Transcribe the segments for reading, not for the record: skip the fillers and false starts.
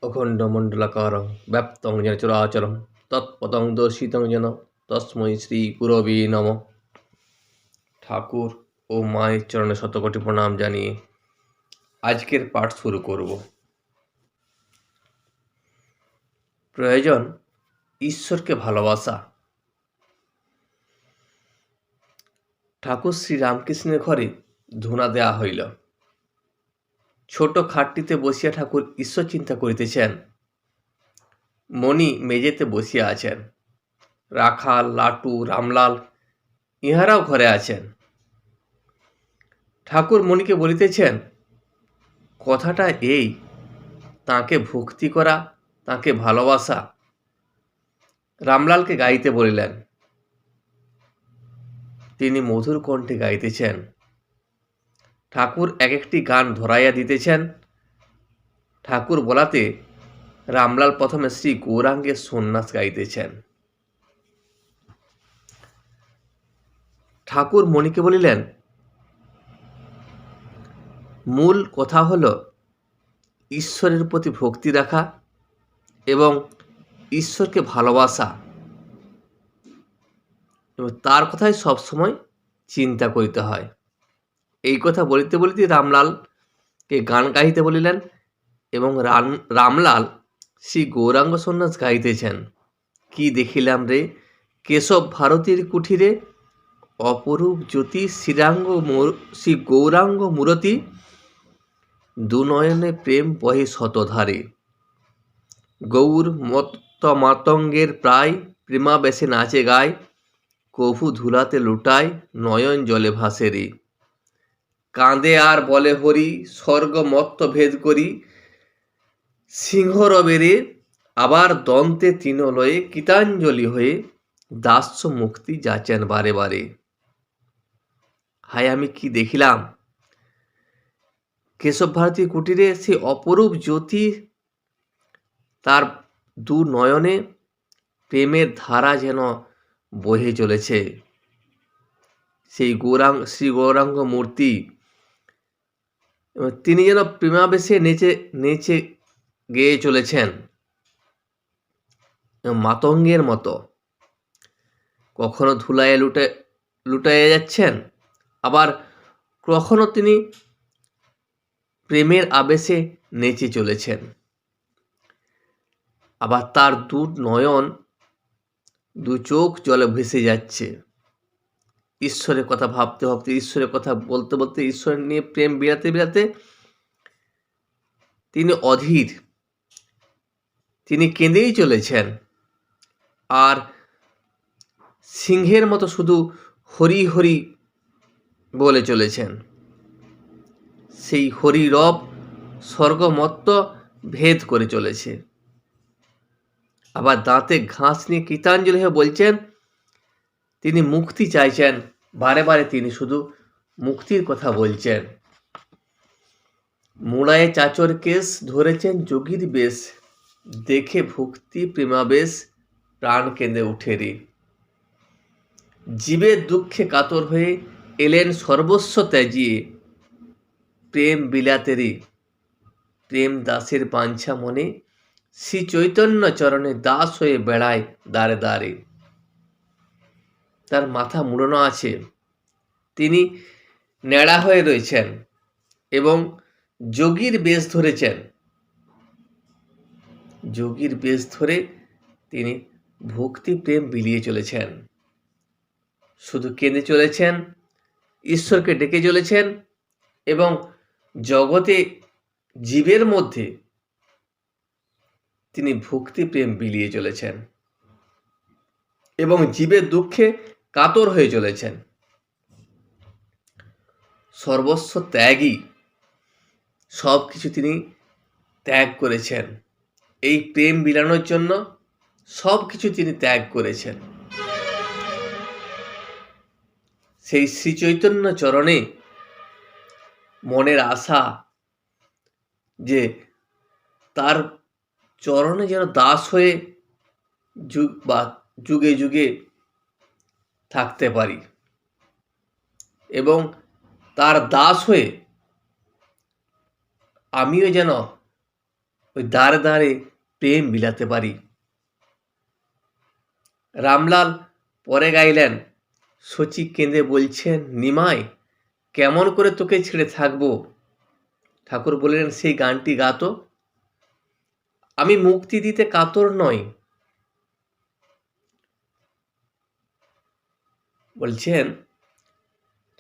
অখণ্ডমণ্ডলাকারং ব্যাপ্তং যেন চরাচরং তৎপদং দর্শিতং যেন তস্মৈ শ্রী গুরবে নমঃ। ঠাকুর ও মায়ের চরণে শতকোটি প্রণাম জানিয়ে আজকের পাঠ শুরু করব। প্রয়োজন ঈশ্বরকে ভালোবাসা। ঠাকুর শ্রী রামকৃষ্ণের ঘরে ধুনা দেয়া হইল। ছোট খাটটিতে বসিয়া ঠাকুর ঈশ্বর চিন্তা করিতেছেন। মণি মেজেতে বসিয়া আছেন। রাখাল, লাটু, রামলাল ইহারাও ঘরে আছেন। ঠাকুর মণিকে বলিতেছেন, কথাটা এই, তাঁকে ভক্তি করা, তাঁকে ভালোবাসা। রামলালকে গাইতে বলিলেন। তিনি মধুর কণ্ঠে গাইতেছেন। ঠাকুর এক একটি গান ধরাইয়া দিতেছেন। ঠাকুর বলাতে রামলাল প্রথমে শ্রী গৌরাঙ্গের সন্ন্যাস গাইতেছেন। ঠাকুর মণিকে বলিলেন, মূল কথা হলো ঈশ্বরের প্রতি ভক্তি রাখা এবং ঈশ্বরকে ভালোবাসা, এবং তার কথাই সবসময় চিন্তা করিতে হয়। এই কথা বলিতে বলিতে রামলালকে গান গাইতে বলিলেন এবং রামলাল শ্রী গৌরাঙ্গ সন্ন্যাস গাইতেছেন। কি দেখিলাম রে কেশব ভারতীর কুঠিরে, অপরূপ জ্যোতি শ্রী গৌরাঙ্গ মূরতি, দুনয়নে প্রেম বহে শতধারে, গৌর মত্ত মাতঙ্গের প্রায়, প্রেমাবেশে নাচে গায়, কভু ধুলাতে লুটায়, নয়ন জলে ভাসে রে, কাঁদে আর বলে হরি, স্বর্গ মত্ত ভেদ করি, সিংহরবেরে আবার দন্তে তৃণলয়ে, কীতাঞ্জলি হয়ে দাস্য মুক্তি যাচেন বারে বারে। হায় আমি কি দেখিলাম, কেশব ভারতী কুটিরে সে অপরূপ জ্যোতি, তার দু নয়নে প্রেমের ধারা যেন বহে চলেছে। সেই শ্রী গৌরাঙ্গ মূর্তি, তিনি যেন প্রেমাবেশে নেচে নেচে গেয়ে চলেছেন মাতঙ্গের মতো। কখনো ধুলায় লুটাইয়া যাচ্ছেন, আবার কখনো তিনি প্রেমের আবেশে নেচে চলেছেন। আবার তার দু নয়ন, দু চোখ জলে ভেসে যাচ্ছে। ঈশ্বরের কথা ভাবতে ভাবতে, ঈশ্বরের কথা বলতে বলতে, ঈশ্বর নিয়ে প্রেম বিলাতে বিলাতে তিনি অধীর, তিনি কেঁদেই চলেছেন। আর সিংহের মতো শুধু হরি হরি বলে চলেছেন। সেই হরি রব স্বর্গমত্ত ভেদ করে চলেছে। আবার দাঁতে ঘাস নিয়ে কীতাঞ্জলি হয়ে বলছেন তিনি মুক্তি চাইছেন। বারে বারে তিনি শুধু মুক্তির কথা বলছেন। মুড়ায়ে চাচর কেশ, ধরেছেন যোগীর বেশ, দেখে ভক্তি প্রেমাবেশ, প্রাণ কেঁদে উঠে রে, জীবের দুঃখে কাতর হয়ে এলেন সর্বস্ব ত্যাজিয়ে, প্রেম বিলাতেরি প্রেম দাসের বাঞ্ছা মনে, শ্রী চৈতন্য চরণে দাস হয়ে বেড়ায় দাঁড়ে দাঁড়ে। তার মাথা মুড়ানো আছে, তিনি ন্যাড়া হয়ে রয়েছেন এবং যোগীর বেশ ধরেছেন। যোগীর বেশ ধরে তিনি ভক্তি প্রেম বিলিয়ে চলেছেন। শুধু কেঁদে চলেছেন, ঈশ্বরকে ডেকে চলেছেন এবং জগতে জীবের মধ্যে তিনি ভক্তি প্রেম বিলিয়ে চলেছেন এবং জীবের দুঃখে কাতর হয়ে চলেছেন। সর্বস্ব ত্যাগী, সব কিছু তিনি ত্যাগ করেছেন। এই প্রেম বিলানোর জন্য সব কিছু তিনি ত্যাগ করেছেন। সেই শ্রী চৈতন্য চরণে মনের আশা যে তার চরণে যেন দাস হয়ে যুগে যুগে থাকতে পারি এবং তার দাস হয়ে আমিও যেন ওই দ্বারে দ্বারে প্রেম বিলাতে পারি। রামলাল পরে গাইলেন, শচী কেঁদে বলছেন, নিমাই কেমন করে তোকে ছেড়ে থাকবো। ঠাকুর বললেন, সেই গানটি গাতো। আমি মুক্তি দিতে কাতর নই। বলছেন,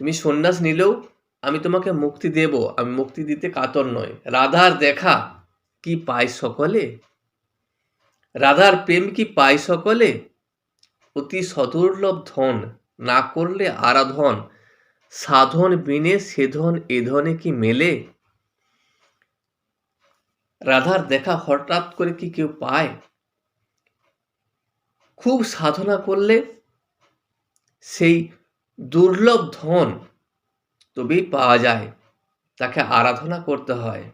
তুমি সন্ন্যাস নিলেও আমি তোমাকে মুক্তি দেব, আমি মুক্তি দিতে কাতর নই। রাধার দেখা কি পায় সকলে, রাধার প্রেম কি পায় সকলে, অতি সদুর্লভ ধন, না করলে আরাধন, সাধন বিনে সে ধন এ ধনে কি মেলে। রাধার দেখা হঠাৎ করে কি কেউ পায়? খুব সাধনা করলে সেই দুর্লভ ধন তবেই পাওয়া যায়, তাকে আরাধনা করতে হয়।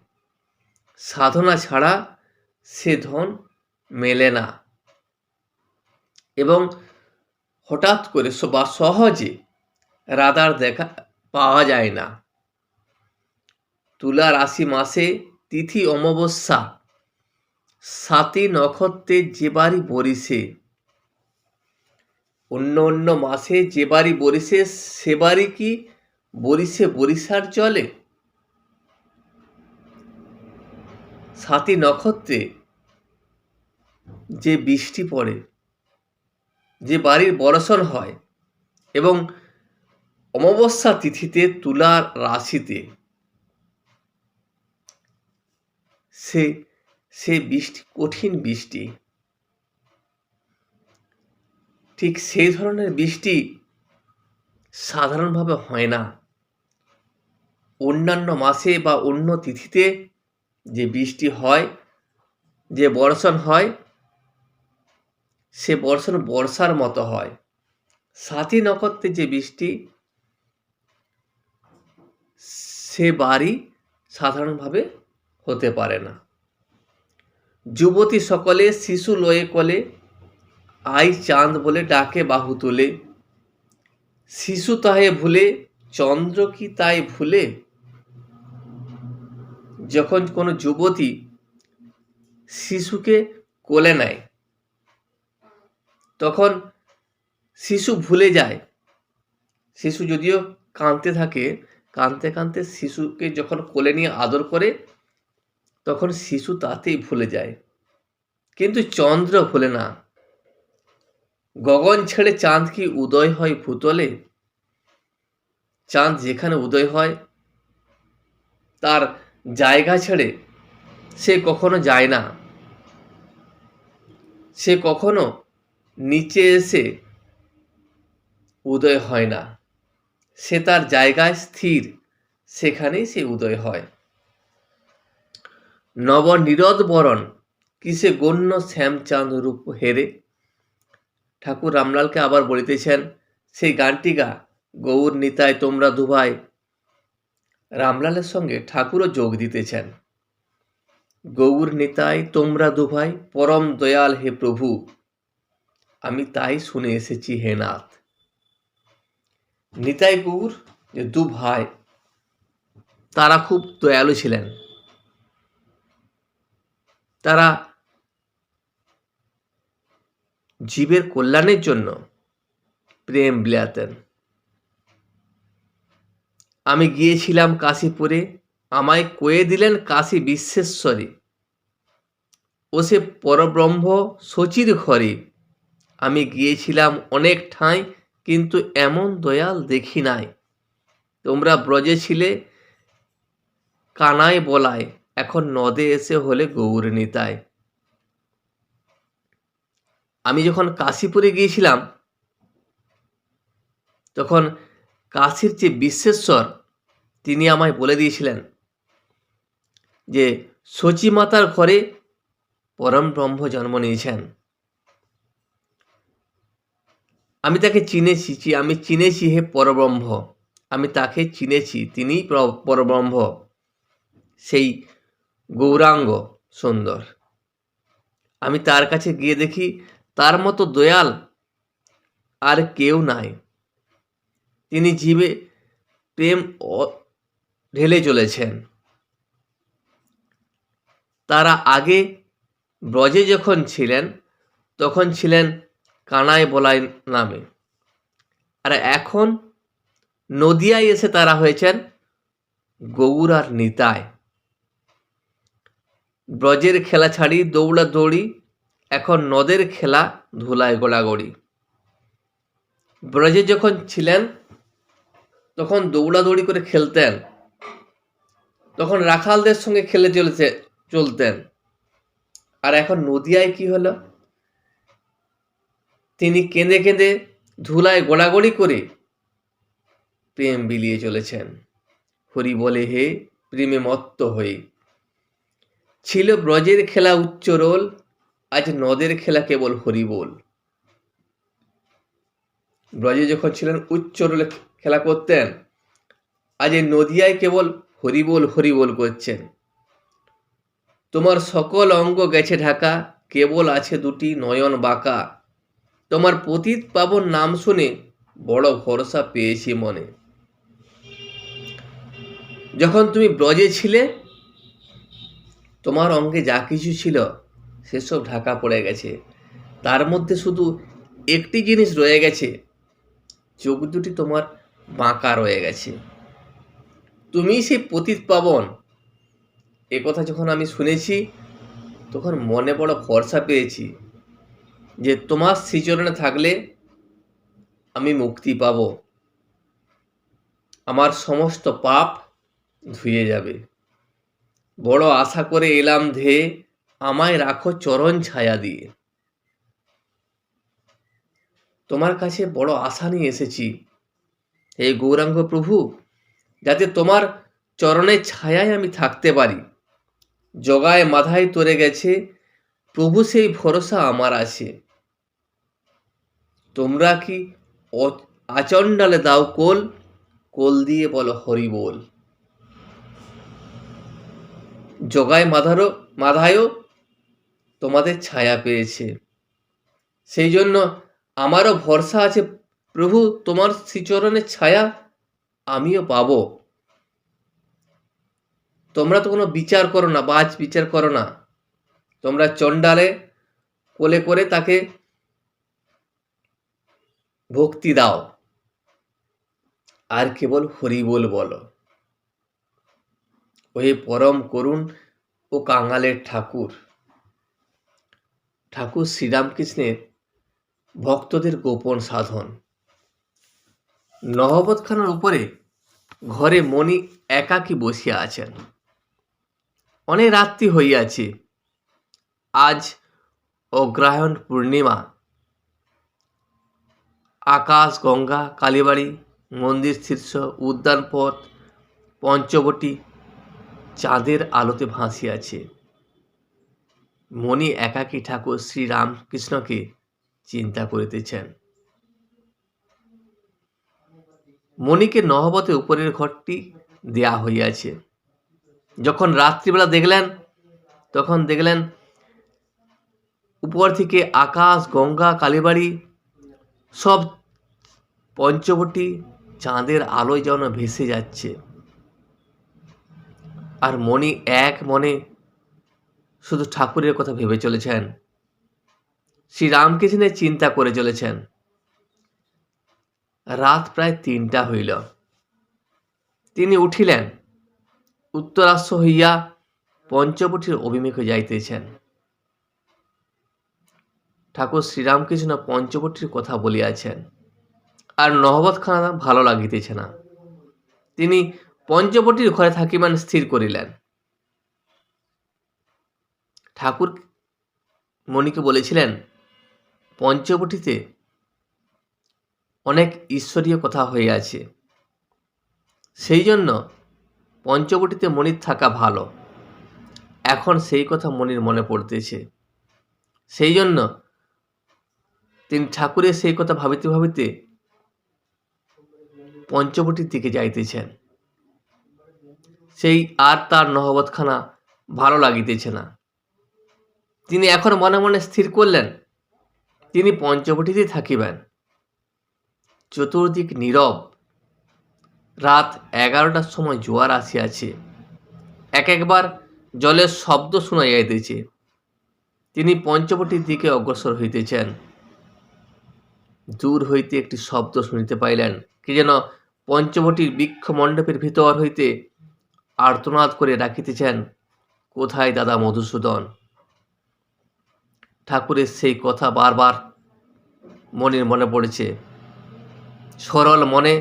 সাধনা ছাড়া সে ধন মেলে না, এবং হঠাৎ করে বা সহজে রাধার দেখা পাওয়া যায় না। তুলা রাশি মাসে তিথি অমাবস্যা, সাতি নক্ষত্রে যে বাড়ি বরিশে, অন্য অন্য মাসে যে বাড়ি বরিশে সে বাড়ি কি বরিশে বরিশার চলে। সাতি নক্ষত্রে যে বৃষ্টি পড়ে, যে বাড়ির বর্ষণ হয়, এবং অমাবস্যা তিথিতে তুলার রাশিতে সে বৃষ্টি কঠিন বৃষ্টি। ঠিক সেই ধরনের বৃষ্টি সাধারণভাবে হয় না। অন্যান্য মাসে বা অন্য তিথিতে যে বৃষ্টি হয়, যে বর্ষণ হয়, সে বর্ষণ বর্ষার মতো হয়। সাথী নক্ষত্রে যে বৃষ্টি, সে বাড়ি সাধারণভাবে হতে পারে না। যুবতী সকলে শিশু লয়ে কলে, আই চাঁদ বলে ডাকে বাহু তুলে, শিশু তাহে ভুলে চন্দ্র কি তাই ভুলে। যখন কোনো যুবতী শিশুকে কোলে নেয়, তখন শিশু ভুলে যায়। শিশু যদিও কাঁদতে থাকে, কাঁদতে কাঁদতে শিশুকে যখন কোলে নিয়ে আদর করে, তখন শিশু তাতেই ভুলে যায়, কিন্তু চন্দ্র ভুলে না। গগন ছেড়ে চাঁদ কি উদয় হয় ভূতলে, চাঁদ যেখানে উদয় হয় তার জায়গা ছেড়ে সে কখনো যায় না, সে কখনো নিচে এসে উদয় হয় না, সে তার জায়গায় স্থির, সেখানেই সে উদয় হয়। নবনীরদ বরণ কিসে গণ্য শ্যামচাঁদ রূপ হেরে। ঠাকুর রামলালকে আবার বলিতেছেন, সেই গানটি গা, গৌর নিতাই তোমরা দুভাই। রামলালের সঙ্গে ঠাকুরও যোগ দিতেছেন। গৌর নিতাই তোমরা দুভাই, পরম দয়াল হে প্রভু, আমি তাই শুনে এসেছি হে নাথ। নিতাই গৌর যে দু ভাই, তারা খুব দয়ালু ছিলেন। তারা জীবের কল্যাণের জন্য প্রেম বিলাতেন। আমি গিয়েছিলাম কাশীপুরে, আমায় কয়ে দিলেন কাশী বিশ্বেশ্বরী, ও সে পরব্রহ্ম শচীর ঘরে। আমি গিয়েছিলাম অনেক ঠাঁই, কিন্তু এমন দয়াল দেখি নাই। তোমরা ব্রজে ছিলে কানায় বলায়, এখন নদে এসে হলে গৌর নিতাই। আমি যখন কাশীপুরে গিয়েছিলাম, তখন কাশীর যে বিশ্বেশ্বর, তিনি আমায় বলে দিয়েছিলেন যে শচী মাতার ঘরে পরম ব্রহ্ম জন্ম নিয়েছেন। আমি তাকে চিনেছি, আমি চিনেছি হে পরব্রহ্ম, আমি তাকে চিনেছি, তিনিই পরব্রহ্ম, সেই গৌরাঙ্গ সুন্দর। আমি তার কাছে গিয়ে দেখি তার মতো দয়াল আর কেউ নাই। তিনি জীবে প্রেম ঢেলে চলেছেন। তারা আগে ব্রজে যখন ছিলেন তখন ছিলেন কানাই বলাই নামে, আর এখন নদিয়ায় এসে তারা হয়েছেন গৌর আর নিতাই। ব্রজের খেলা ছাড়ি দৌড়াদৌড়ি, এখন নদের খেলা ধুলায় গোড়াগড়ি। ব্রজে যখন ছিলেন তখন দৌড়াদৌড়ি করে খেলতেন, তখন রাখালদের সঙ্গে খেলে চলতেন। আর এখন নদিয়ায় কি হলো, তিনি কেঁদে কেঁদে ধুলায় গোড়াগড়ি করে প্রেম বিলিয়ে চলেছেন। হরি বলে হে প্রেমে মত্ত হয়ে। ছিল ব্রজের খেলা উচ্চরোল, আজ নদের খেলা কেবল হরিবোল। ব্রজে যখন ছিলেন উচ্চরোলে খেলা করতেন, আজ এই নদিয়ায় কেবল হরিবোল হরিবোল করছেন। তোমার সকল অঙ্গ গেছে ঢাকা, কেবল আছে দুটি নয়ন বাঁকা। তোমার পতিত পাবন নাম শুনে বড় ভরসা পেয়েছি মনে। যখন তুমি ব্রজে ছিলে তোমার অঙ্গে যা কিছু ছিল সেসব ঢাকা পড়ে গেছে, তার মধ্যে শুধু একটি জিনিস রয়ে গেছে, চোখ দুটি তোমার বাঁকা রয়ে গেছে। তুমি সেই পতিত পাবন। এ কথা যখন আমি শুনেছি তখন মনে বড় ভরসা পেয়েছি যে তোমার শ্রীচরণে থাকলে আমি মুক্তি পাব, আমার সমস্ত পাপ ধুয়ে যাবে। বড় আশা করে এলাম ধেয়ে, আমায় রাখো চরণ ছায়া দিয়ে। তোমার কাছে বড় আশা নিয়ে এসেছি হে গৌরাঙ্গ প্রভু, যাতে তোমার চরণের ছায়ায় আমি থাকতে পারি। জগায় মাথায় তরে গেছে প্রভু, সেই ভরসা আমার আছে। তোমরা কি আচণ্ডালে দাও কোল, কোল দিয়ে বলো হরি বল। জগায় মাধায়ও তোমাদের ছায়া পেয়েছে, সেই জন্য আমারও ভরসা আছে প্রভু, তোমার শ্রীচরণের ছায়া আমিও পাব। তোমরা তো কোনো বিচার করো না, বাজ বিচার করো না, তোমরা চণ্ডালে কোলে করে তাকে ভক্তি দাও আর কেবল হরি বল বলো। ওই পরম করুণ ও কাঙালের ঠাকুর, ঠাকুর শ্রীরামকৃষ্ণের ভক্তদের গোপন সাধন। নহবতখানার উপরে ঘরে মণি একাকী বসিয়া আছেন। অনেক রাত্রি হইয়াছে, আজ অগ্রহায়ণ পূর্ণিমা। আকাশ গঙ্গা কালীবাড়ি মন্দির শীর্ষ উদ্যানপথ পঞ্চবটী চাঁদের আলোতে ভাসিয়াছে। মণি একাকী ঠাকুর শ্রীরামকৃষ্ণকে চিন্তা করিতেছেন। মণিকে নহবতে উপরের ঘরটি দেয়া হইয়াছে। যখন রাত্রিবেলা দেখলেন তখন দেখলেন উপর থেকে আকাশ গঙ্গা কালীবাড়ি সব পঞ্চবটী চাঁদের আলোয় যেন ভেসে যাচ্ছে। আর মণি এক মনে শুধু ঠাকুরের কথা ভেবে চলেছেন, শ্রীরামকৃষ্ণের চিন্তা করে চলেছেন। রাত প্রায় 3টা হইল। তিনি উঠিলেন, উত্তরাশ্ব হইয়া পঞ্চবটীর অভিমুখে যাইতেছেন। ঠাকুর শ্রীরামকৃষ্ণ পঞ্চবটীর কথা বলিয়াছেন, আর নহবতখানা ভালো লাগিতেছে না। তিনি পঞ্চবটীর ঘরে থাকিবেন স্থির করিলেন। ঠাকুর মণিকে বলেছিলেন, পঞ্চবটীতে অনেক ঈশ্বরীয় কথা হইয়াছে, সেই জন্য পঞ্চবটীতে মণির থাকা ভালো। এখন সেই কথা মণির মনে পড়তেছে, সেই জন্য তিনি ঠাকুরের সেই কথা ভাবিতে ভাবিতে পঞ্চবটীর দিকে যাইতেছেন। সেই আর তার নহবতখানা ভালো লাগিতেছে না। তিনি এখন মনে মনে স্থির করলেন তিনি পঞ্চবটীতে থাকিবেন। চতুর্দিক নীরব। রাত 11টার সময় জোয়ার আসিয়াছে। একবার জলের শব্দ শোনা যাইতেছে। তিনি পঞ্চবটীর দিকে অগ্রসর হইতেছেন। দূর হইতে একটি শব্দ শুনিতে পাইলেন, কি যেন পঞ্চবটীর বৃক্ষ মণ্ডপের ভিতর হইতে আর্তনাদ করে ডাকিতেছেন, কোথায় দাদা মধুসূদন? ঠাকুরের সেই কথা বারবার মনির মনে পড়েছে। সরল মনে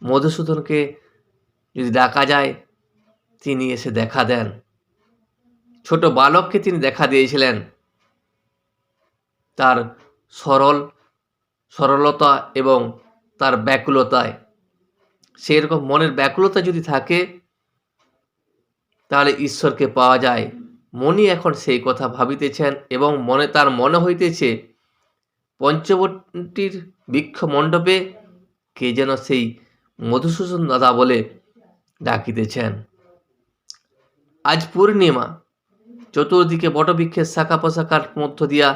মধুসূদনকে যদি ডাকা যায়, তিনি এসে দেখা দেন। ছোট বালককে তিনি দেখা দিয়েছিলেন তার সরলতা এবং তার ব্যাকুলতায়। সেরকম মনের ব্যাকুলতা যদি থাকে, তাহলে ঈশ্বরকে পাওয়া যায়। মনি এখন সেই কথা ভাবিতেছেন এবং তার মনে হইতেছে, পঞ্চবটীর বৃক্ষ মণ্ডপে কে যেন সেই মধুসূদন দাদা বলে ডাকিতেছেন। আজ পূর্ণিমা, চতুর্দিকে বটবৃক্ষের শাখা প্রশাখার মধ্য দিয়া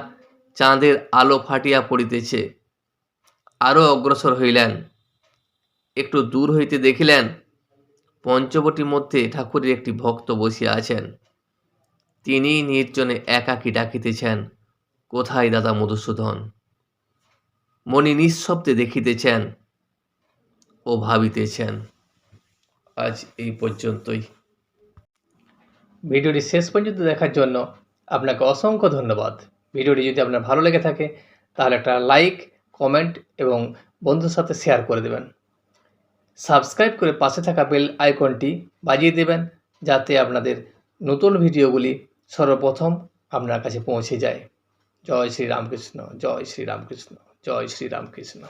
চাঁদের আলো ফাটিয়া পড়িতেছে। আরও অগ্রসর হইলেন। একটু দূর হইতে দেখিলেন, পঞ্চবটির মধ্যে ঠাকুরের একটি ভক্ত বসিয়া আছেন। তিনি নির্জনে একাকী ডাকিতেছেন, কোথায় দাদা মধুসূদন? মনি নিঃশব্দে দেখিতেছেন ও ভাবিতেছেন। আজ এই পর্যন্তই। ভিডিওটি শেষ পর্যন্ত দেখার জন্য আপনাকে অসংখ্য ধন্যবাদ। ভিডিওটি যদি আপনার ভালো লেগে থাকে তাহলে একটা লাইক, কমেন্ট এবং বন্ধুর সাথে শেয়ার করে দেবেন। সাবস্ক্রাইব করে পাশে থাকা বেল আইকনটি বাজিয়ে দেবেন, যাতে আপনাদের নতুন ভিডিওগুলি সর্বপ্রথম আপনার কাছে পৌঁছে যায়। জয় শ্রী রামকৃষ্ণ, জয় শ্রী রামকৃষ্ণ, জয় শ্রী রামকৃষ্ণ।